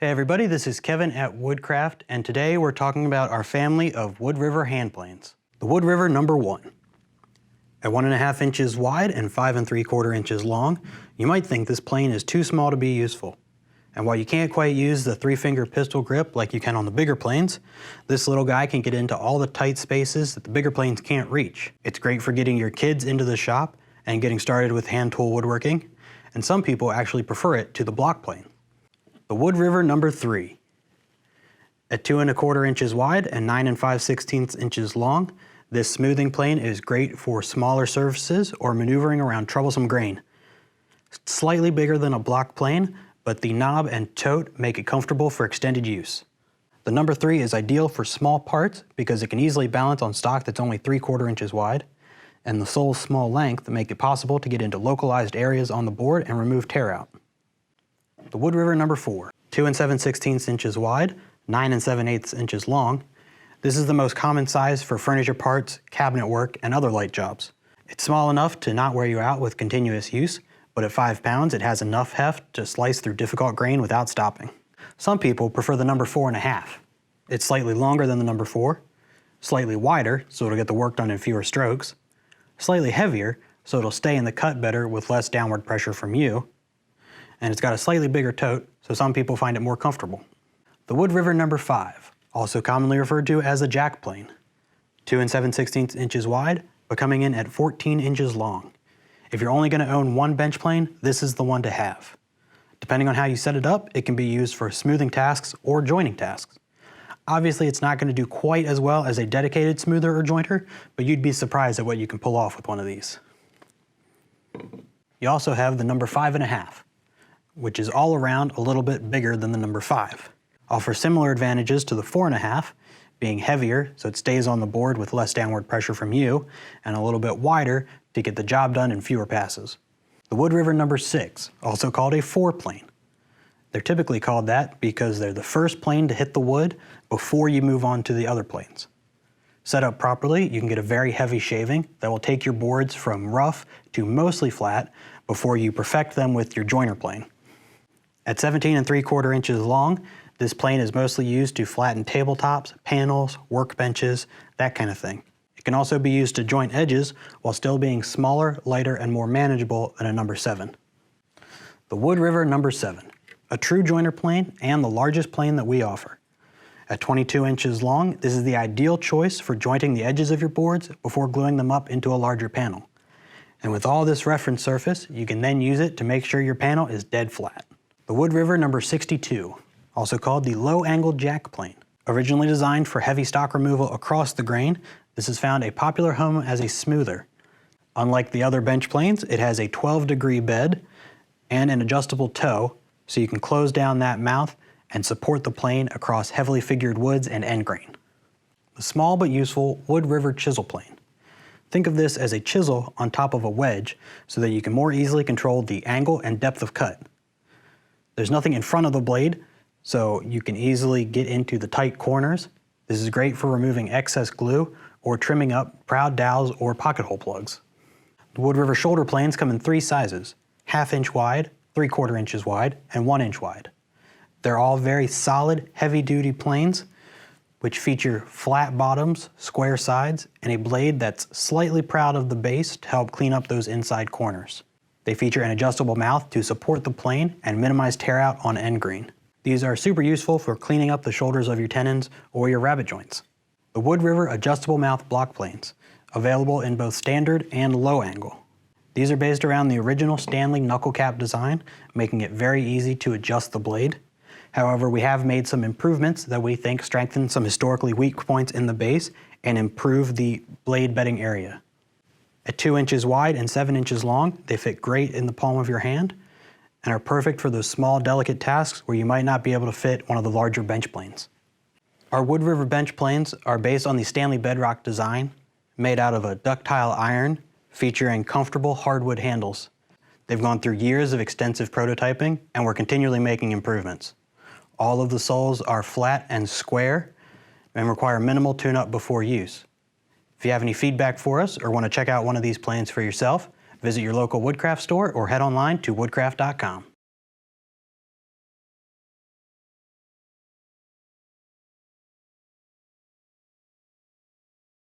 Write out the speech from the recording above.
Hey everybody, this is Kevin at Woodcraft, and today we're talking about our family of Wood River hand planes. The Wood River number 1. At 1.5 inches wide and 5 3/4 inches long, you might think this plane is too small to be useful. And while you can't quite use the 3-finger pistol grip like you can on the bigger planes, this little guy can get into all the tight spaces that the bigger planes can't reach. It's great for getting your kids into the shop and getting started with hand tool woodworking, and some people actually prefer it to the block plane. The Wood River number 3. At 2 1/4 inches wide and 9 5/16 inches long, this smoothing plane is great for smaller surfaces or maneuvering around troublesome grain. It's slightly bigger than a block plane, but the knob and tote make it comfortable for extended use. The number 3 is ideal for small parts because it can easily balance on stock that's only 3/4 inches wide, and the sole's small length make it possible to get into localized areas on the board and remove tear out. The Wood River number 4. 2 7/16 inches wide, 9 7/8 inches long. This is the most common size for furniture parts, cabinet work, and other light jobs. It's small enough to not wear you out with continuous use, but at 5 pounds it has enough heft to slice through difficult grain without stopping. Some people prefer the number 4.5. It's slightly longer than the number 4, slightly wider so it'll get the work done in fewer strokes, slightly heavier so it'll stay in the cut better with less downward pressure from you, and it's got a slightly bigger tote, so some people find it more comfortable. The Wood River number 5, also commonly referred to as a jack plane. 2 7/16 inches wide, but coming in at 14 inches long. If you're only going to own one bench plane, this is the one to have. Depending on how you set it up, it can be used for smoothing tasks or jointing tasks. Obviously, it's not going to do quite as well as a dedicated smoother or jointer, but you'd be surprised at what you can pull off with one of these. You also have the number 5.5. which is all around a little bit bigger than the number 5. Offers similar advantages to the 4.5, being heavier so it stays on the board with less downward pressure from you, and a little bit wider to get the job done in fewer passes. The Wood River number 6, also called a 4-plane. They're typically called that because they're the first plane to hit the wood before you move on to the other planes. Set up properly, you can get a very heavy shaving that will take your boards from rough to mostly flat before you perfect them with your joiner plane. At 17 3/4 inches long, this plane is mostly used to flatten tabletops, panels, workbenches, that kind of thing. It can also be used to joint edges while still being smaller, lighter, and more manageable than a number 7. The Wood River number 7, a true joiner plane and the largest plane that we offer. At 22 inches long, this is the ideal choice for jointing the edges of your boards before gluing them up into a larger panel. And with all this reference surface, you can then use it to make sure your panel is dead flat. The Wood River number 62, also called the low-angled jack plane. Originally designed for heavy stock removal across the grain, this has found a popular home as a smoother. Unlike the other bench planes, it has a 12-degree bed and an adjustable toe, so you can close down that mouth and support the plane across heavily figured woods and end grain. The small but useful Wood River chisel plane. Think of this as a chisel on top of a wedge so that you can more easily control the angle and depth of cut. There's nothing in front of the blade, so you can easily get into the tight corners. This is great for removing excess glue or trimming up proud dowels or pocket hole plugs. The Wood River shoulder planes come in 3 sizes, 1/2 inch wide, 3/4 inches wide, and 1 inch wide. They're all very solid, heavy-duty planes, which feature flat bottoms, square sides, and a blade that's slightly proud of the base to help clean up those inside corners. They feature an adjustable mouth to support the plane and minimize tear out on end grain. These are super useful for cleaning up the shoulders of your tenons or your rabbet joints. The Wood River adjustable mouth block planes, available in both standard and low angle. These are based around the original Stanley knuckle cap design, making it very easy to adjust the blade. However, we have made some improvements that we think strengthen some historically weak points in the base and improve the blade bedding area. At 2 inches wide and 7 inches long, they fit great in the palm of your hand and are perfect for those small, delicate tasks where you might not be able to fit one of the larger bench planes. Our Wood River bench planes are based on the Stanley Bedrock design, made out of a ductile iron, featuring comfortable hardwood handles. They've gone through years of extensive prototyping, and we're continually making improvements. All of the soles are flat and square and require minimal tune-up before use. If you have any feedback for us or want to check out one of these planes for yourself, visit your local Woodcraft store or head online to woodcraft.com.